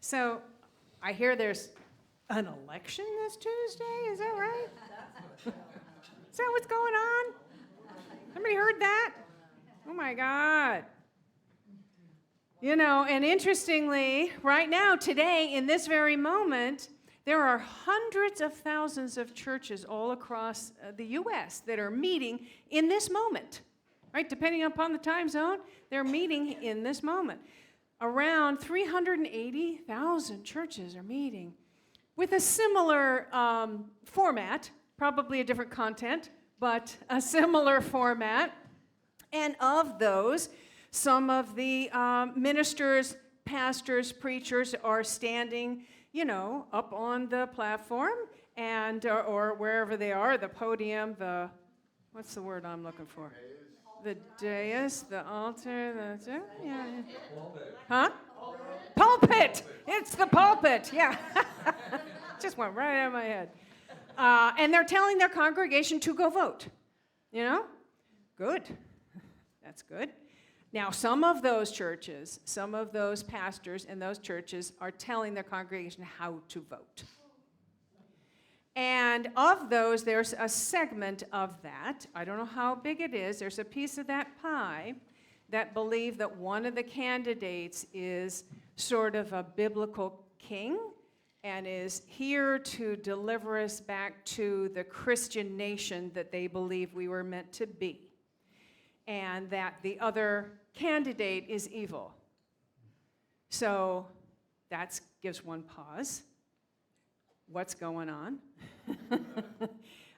So I hear there's an election this Tuesday. Is that right? Is that what's going on? Somebody heard that? Oh my God. You know, and interestingly, right now, today, in this very moment, there are hundreds of thousands of churches all across the U.S. that are meeting in this moment, right? Depending upon the time zone, they're meeting in this moment. Around 380,000 churches are meeting with a similar format, probably a different content, but a similar format. And of those, some of the ministers, pastors, preachers are standing, you know, up on the platform and or wherever they are, the podium, what's the word I'm looking for? The dais, the altar, yeah. Huh? Pulpit. It's the pulpit. Yeah. Just went right out of my head. And they're telling their congregation to go vote. You know? Good. That's good. Now, some of those churches, some of those pastors in those churches are telling their congregation how to vote. And of those, there's a segment of that. I don't know how big it is. There's a piece of that pie that believe that one of the candidates is sort of a biblical king and is here to deliver us back to the Christian nation that they believe we were meant to be. And that the other candidate is evil. So that gives one pause. What's going on?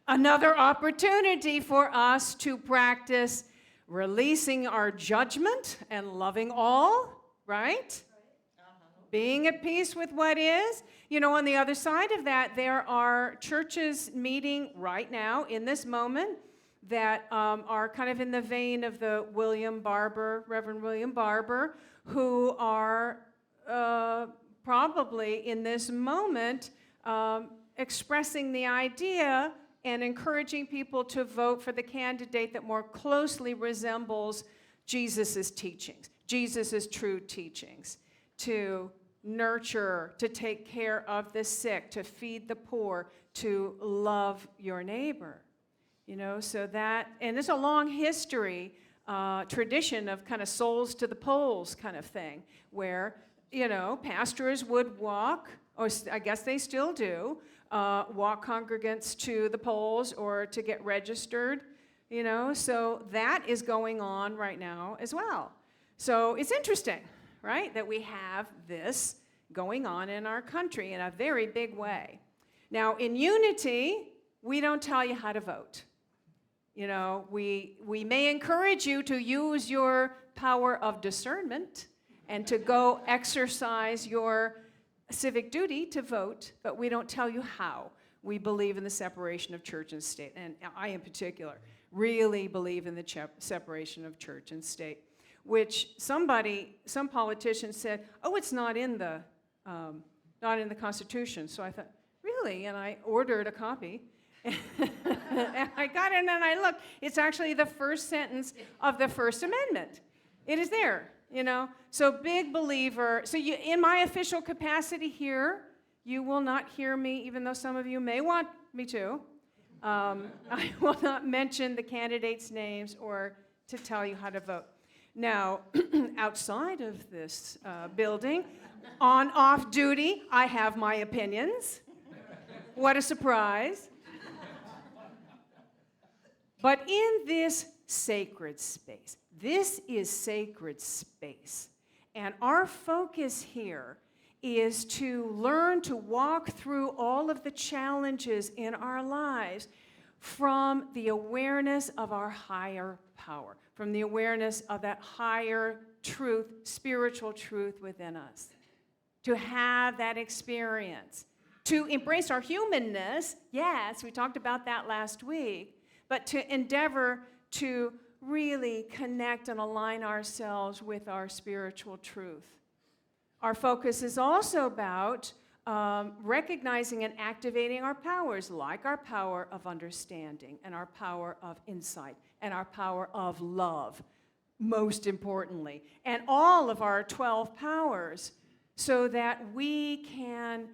Another opportunity for us to practice releasing our judgment and loving all, right? Being at peace with what is. You know, on the other side of that, there are churches meeting right now in this moment that are kind of in the vein of the Reverend William Barber, who are probably in this moment expressing the idea and encouraging people to vote for the candidate that more closely resembles Jesus' teachings, Jesus' true teachings, to nurture, to take care of the sick, to feed the poor, to love your neighbor. You know, so that, and there's a long history, tradition of kind of souls to the polls kind of thing, where, you know, pastors would walk, or I guess they still do, walk congregants to the polls or to get registered, you know, so that is going on right now as well. So it's interesting, right, that we have this going on in our country in a very big way. Now, in unity, we don't tell you how to vote. You know, we may encourage you to use your power of discernment and to go exercise your civic duty to vote, but we don't tell you how. We believe in the separation of church and state, and I in particular really believe in the separation of church and state, which some politician said, oh, it's not in the Constitution. So I thought, really? And I ordered a copy. And I got it and I looked. It's actually the first sentence of the First Amendment. It is there, you know. So big believer. So in my official capacity here, you will not hear me, even though some of you may want me to. I will not mention the candidates' names or to tell you how to vote. Now, outside of this building, on off duty, I have my opinions. What a surprise. But in this sacred space, this is sacred space. And our focus here is to learn to walk through all of the challenges in our lives from the awareness of our higher power, from the awareness of that higher truth, spiritual truth within us. To have that experience, to embrace our humanness, yes, we talked about that last week, but to endeavor to really connect and align ourselves with our spiritual truth. Our focus is also about recognizing and activating our powers, like our power of understanding and our power of insight and our power of love, most importantly. And all of our 12 powers so that we can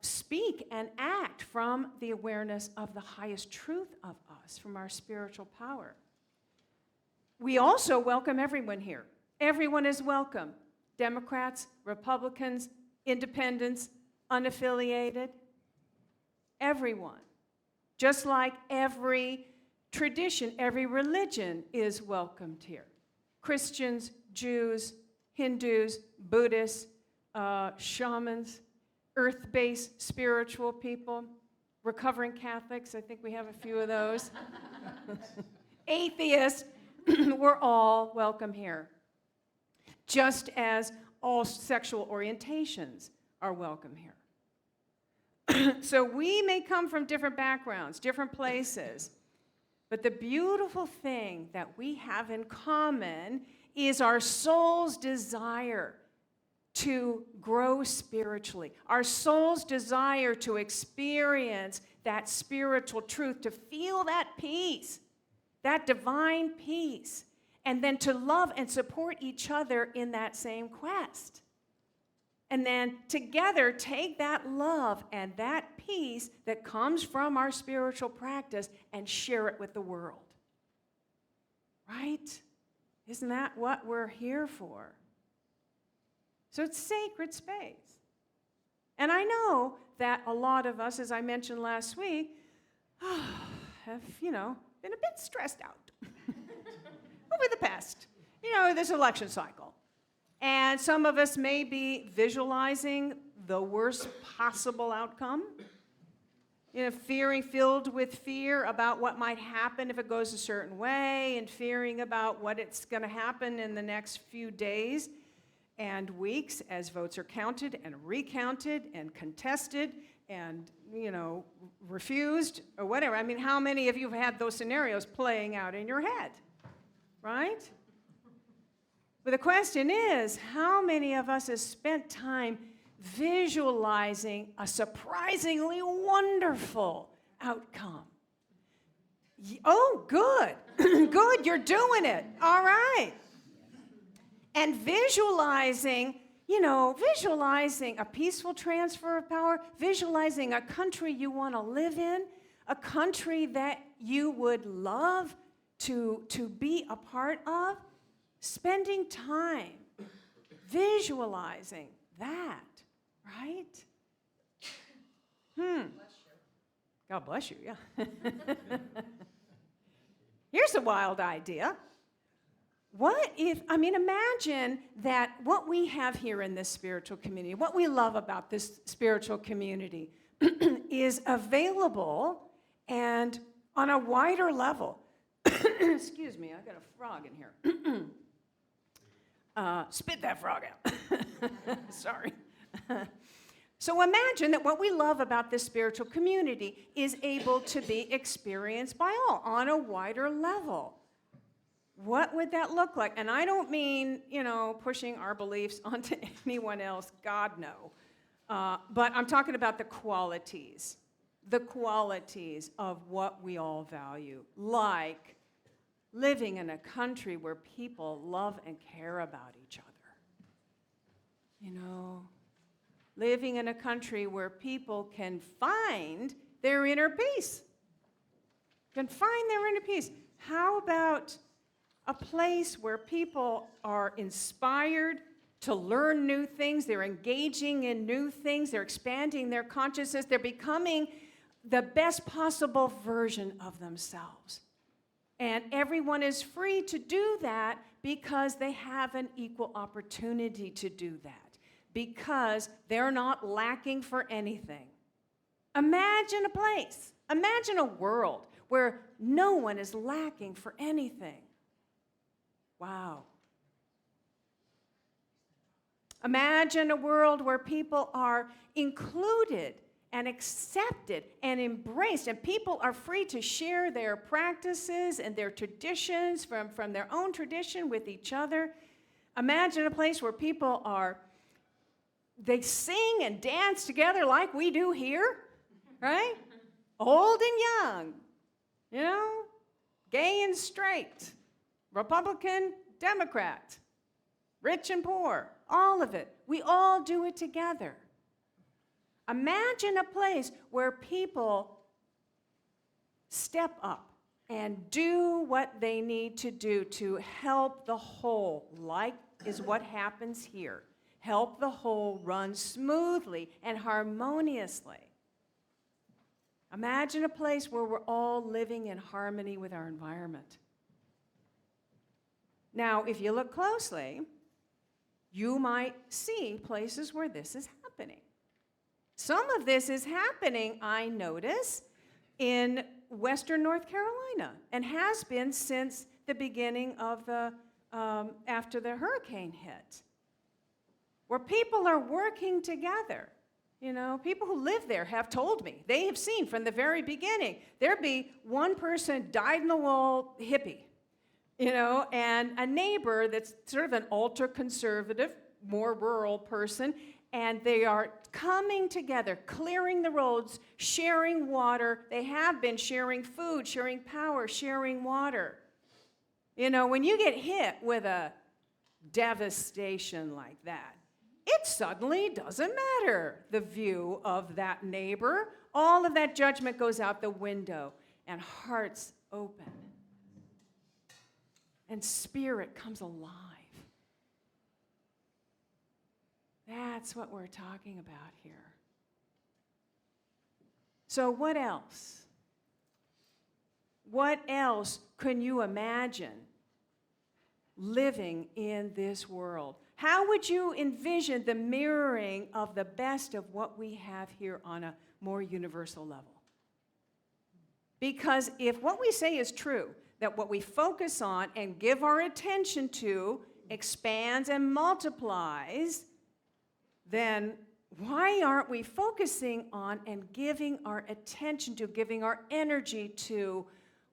speak and act from the awareness of the highest truth of us, from our spiritual power. We also welcome everyone here. Everyone is welcome. Democrats, Republicans, independents, unaffiliated, everyone. Just like every tradition, every religion is welcomed here. Christians, Jews, Hindus, Buddhists, shamans, earth-based spiritual people, recovering Catholics, I think we have a few of those. Atheists, we're all welcome here. Just as all sexual orientations are welcome here. So we may come from different backgrounds, different places, but the beautiful thing that we have in common is our soul's desire to grow spiritually, our soul's desire to experience that spiritual truth, to feel that peace, that divine peace, and then to love and support each other in that same quest. And then together take that love and that peace that comes from our spiritual practice and share it with the world. Right? Isn't that what we're here for? So it's sacred space. And I know that a lot of us, as I mentioned last week, have, been a bit stressed out over the past, this election cycle. And some of us may be visualizing the worst possible outcome, filled with fear about what might happen if it goes a certain way, and fearing about what it's going to happen in the next few days and weeks as votes are counted and recounted and contested and, refused or whatever. I mean, how many of you have had those scenarios playing out in your head, right? But the question is, how many of us have spent time visualizing a surprisingly wonderful outcome? Oh, good. Good, you're doing it. All right. And visualizing a peaceful transfer of power, visualizing a country you want to live in, a country that you would love to be a part of, spending time visualizing that, right? God bless you, yeah. Here's a wild idea. Imagine that what we have here in this spiritual community, what we love about this spiritual community is available and on a wider level. Excuse me, I got a frog in here. Spit that frog out. Sorry. So imagine that what we love about this spiritual community is able to be experienced by all on a wider level. What would that look like? And I don't mean, pushing our beliefs onto anyone else. God, no. But I'm talking about the qualities of what we all value, like living in a country where people love and care about each other. Living in a country where people can find their inner peace. How about a place where people are inspired to learn new things, they're engaging in new things, they're expanding their consciousness, they're becoming the best possible version of themselves. And everyone is free to do that because they have an equal opportunity to do that, because they're not lacking for anything. Imagine a world where no one is lacking for anything. Wow. Imagine a world where people are included and accepted and embraced, and people are free to share their practices and their traditions from their own tradition with each other. Imagine a place where people they sing and dance together like we do here, right? Old and young, gay and straight, Republican, Democrat. rich and poor, all of it. We all do it together. Imagine a place where people step up and do what they need to do to help the whole, like is what happens here. Help the whole run smoothly and harmoniously. Imagine a place where we're all living in harmony with our environment. Now, if you look closely, you might see places where this is happening. Some of this is happening, I notice, in Western North Carolina, and has been since the beginning of after the hurricane hit, where people are working together. You know, people who live there have told me, they have seen from the very beginning, there'd be one person dyed-in-the-wool hippie, you know, and a neighbor that's sort of an ultra-conservative, more rural person, and they are coming together, clearing the roads, sharing water. They have been sharing food, sharing power, sharing water. You know, when you get hit with a devastation like that, it suddenly doesn't matter the view of that neighbor. All of that judgment goes out the window, and hearts open. And spirit comes alive. That's what we're talking about here. So what else? What else can you imagine living in this world? How would you envision the mirroring of the best of what we have here on a more universal level? Because if what we say is true, that what we focus on and give our attention to expands and multiplies, then why aren't we focusing on and giving our attention to, giving our energy to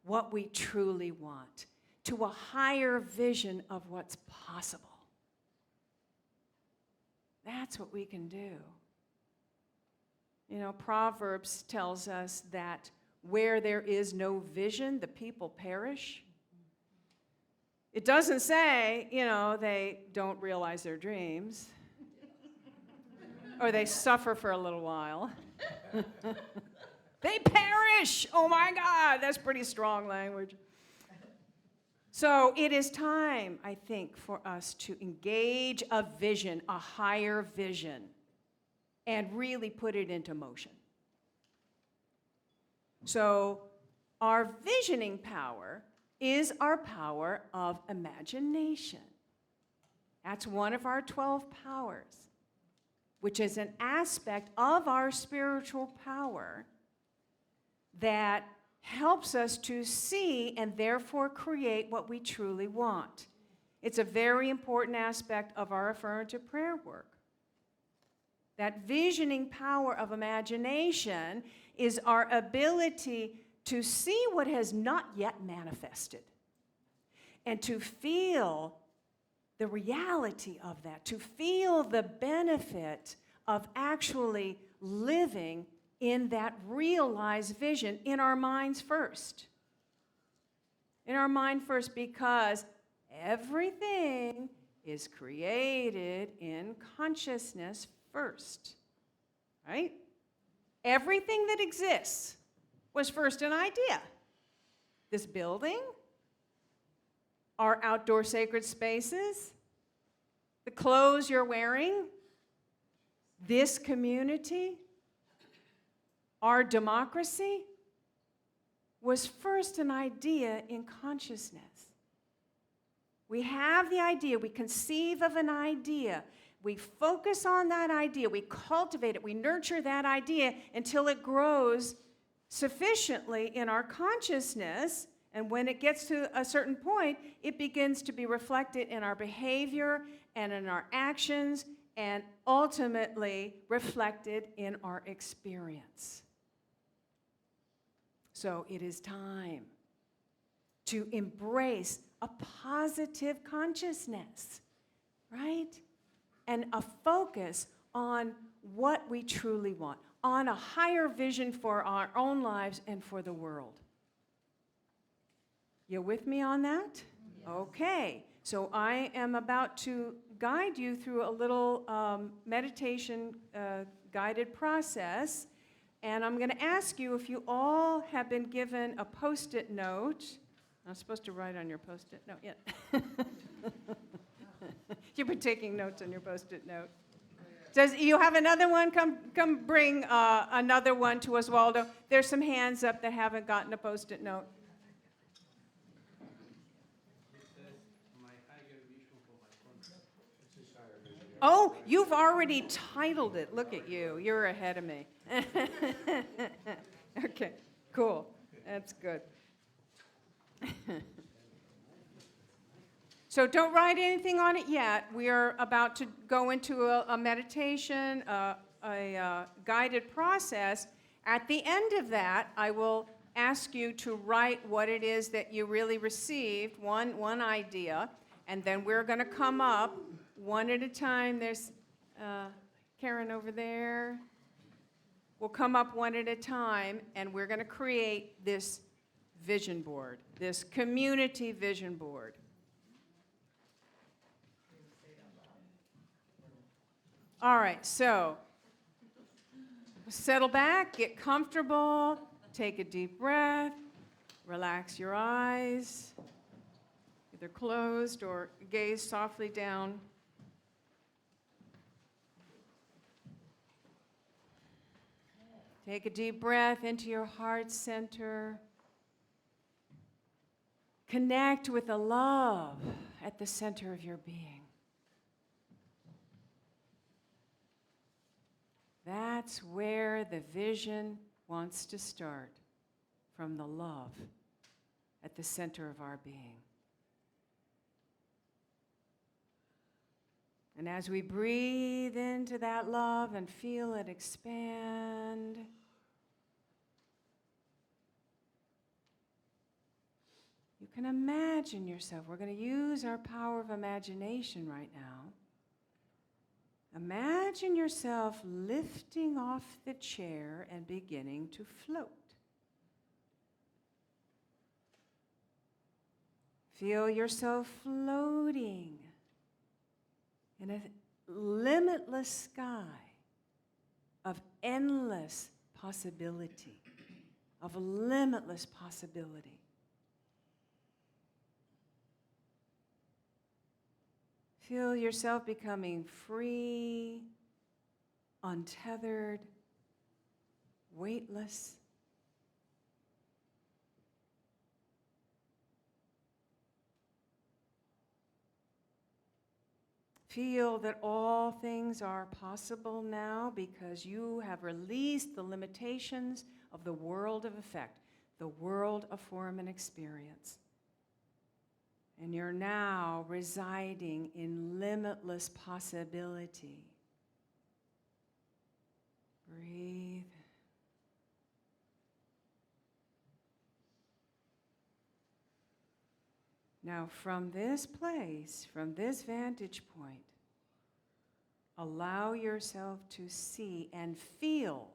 what we truly want, to a higher vision of what's possible? That's what we can do. You know, Proverbs tells us that where there is no vision, the people perish. It doesn't say, you know, they don't realize their dreams. Or they suffer for a little while. They perish! Oh my God, that's pretty strong language. So it is time, I think, for us to engage a vision, a higher vision, and really put it into motion. So our visioning power is our power of imagination. That's one of our 12 powers, which is an aspect of our spiritual power that helps us to see and therefore create what we truly want. It's a very important aspect of our affirmative prayer work. That visioning power of imagination is our ability to see what has not yet manifested and to feel the reality of that, to feel the benefit of actually living in that realized vision in our minds first. In our mind first, because everything is created in consciousness first, right? Everything that exists was first an idea. This building, our outdoor sacred spaces, the clothes you're wearing, this community, our democracy was first an idea in consciousness. We have the idea, we conceive of an idea, we focus on that idea, we cultivate it, we nurture that idea until it grows sufficiently in our consciousness, and when it gets to a certain point, it begins to be reflected in our behavior and in our actions, and ultimately reflected in our experience. So it is time to embrace a positive consciousness, right? And a focus on what we truly want, on a higher vision for our own lives and for the world. You with me on that? Yes. Okay. So I am about to guide you through a little meditation guided process. And I'm going to ask you if you all have been given a PostIt note. I'm supposed to write on your PostIt note yet. You've been taking notes on your PostIt note. Does you have another one? Come bring another one to Oswaldo. There's some hands up that haven't gotten a PostIt note. Oh, you've already titled it. Look at you. You're ahead of me. Okay, cool. That's good. So don't write anything on it yet. We are about to go into a meditation, a guided process. At the end of that, I will ask you to write what it is that you really received, one idea, and then we're going to come up one at a time. There's Karen over there. We'll come up one at a time, and we're going to create this vision board, this community vision board. All right, so settle back, get comfortable, take a deep breath, relax your eyes, either closed or gaze softly down. Take a deep breath into your heart center. Connect with the love at the center of your being. That's where the vision wants to start, from the love at the center of our being. And as we breathe into that love and feel it expand, you can imagine yourself. We're going to use our power of imagination right now. Imagine yourself lifting off the chair and beginning to float. Feel yourself floating in a limitless sky of endless possibility, of limitless possibility. Feel yourself becoming free, untethered, weightless. Feel that all things are possible now because you have released the limitations of the world of effect, the world of form and experience. And you're now residing in limitless possibility. Breathe. Now, from this place, from this vantage point, allow yourself to see and feel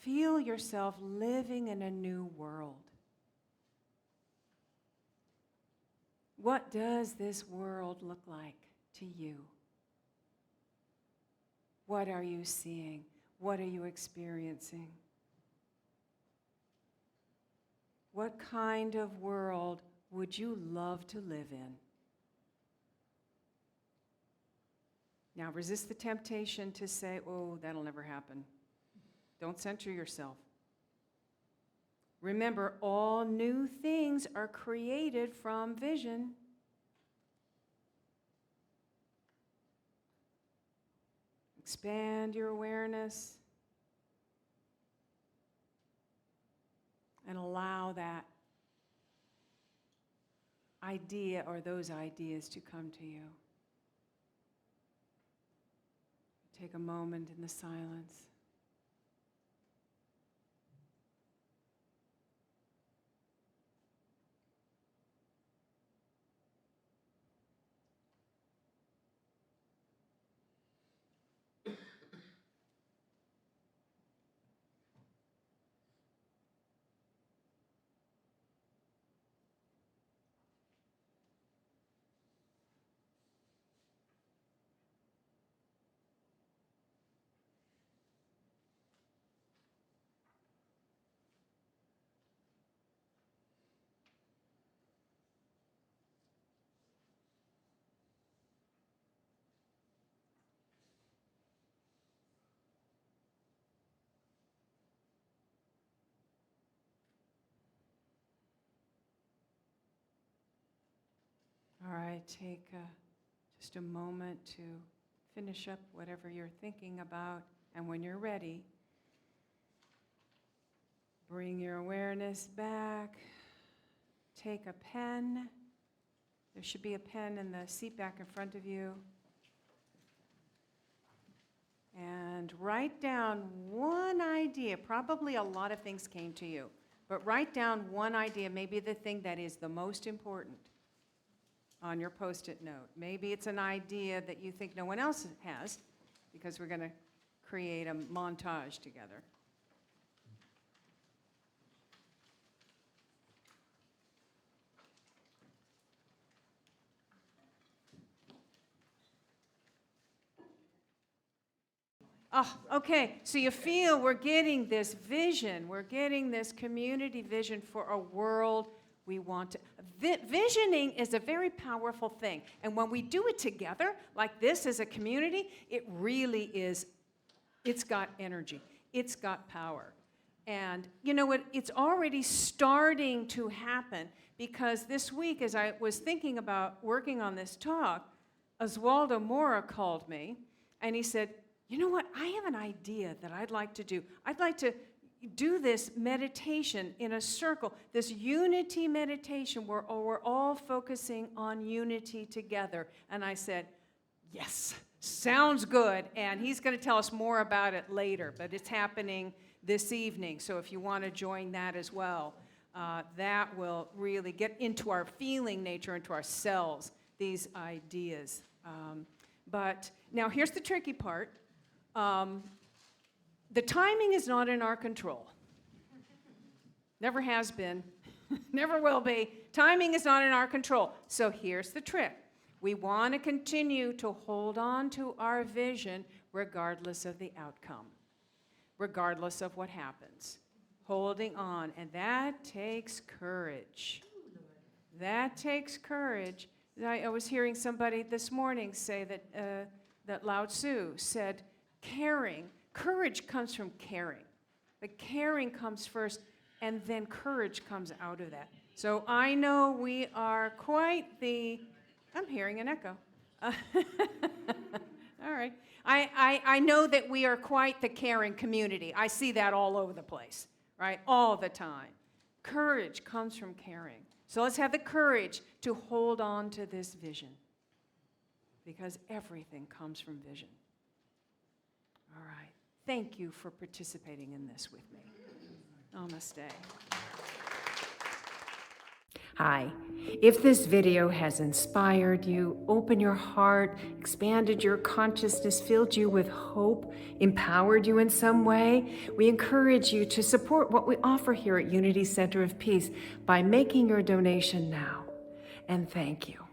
yourself living in a new world. What does this world look like to you? What are you seeing? What are you experiencing? What kind of world would you love to live in? Now, resist the temptation to say, oh, that'll never happen. Don't censor yourself. Remember, all new things are created from vision. Expand your awareness and allow that idea or those ideas to come to you. Take a moment in the silence. take just a moment to finish up whatever you're thinking about. And when you're ready, bring your awareness back. Take a pen. There should be a pen in the seat back in front of you. And write down one idea. Probably a lot of things came to you, but write down one idea, maybe the thing that is the most important on your Post-it note. Maybe it's an idea that you think no one else has, because we're going to create a montage together. Oh, okay, so you feel we're getting this vision, we're getting this community vision for a world we want to. Visioning is a very powerful thing, and when we do it together, like this as a community, it really is, it's got energy, it's got power. And you know what, it's already starting to happen, because this week as I was thinking about working on this talk, Oswaldo Mora called me, and he said, you know what, I have an idea that I'd like to do. I'd like to do this meditation in a circle, this unity meditation where we're all focusing on unity together. And I said, yes, sounds good. And he's going to tell us more about it later, but it's happening this evening. So if you want to join that as well, that will really get into our feeling nature, into our cells, these ideas. But now here's the tricky part. The timing is not in our control. Never has been, never will be. Timing is not in our control. So here's the trick. We want to continue to hold on to our vision regardless of the outcome, regardless of what happens. Holding on, and that takes courage. That takes courage. I was hearing somebody this morning say that Lao Tzu said, caring, courage comes from caring. But caring comes first, and then courage comes out of that. So I know we are quite the, I'm hearing an echo. All right. I know that we are quite the caring community. I see that all over the place, right? All the time. Courage comes from caring. So let's have the courage to hold on to this vision, because everything comes from vision. All right. Thank you for participating in this with me. Namaste. Hi. If this video has inspired you, opened your heart, expanded your consciousness, filled you with hope, empowered you in some way, we encourage you to support what we offer here at Unity Center of Peace by making your donation now. And thank you.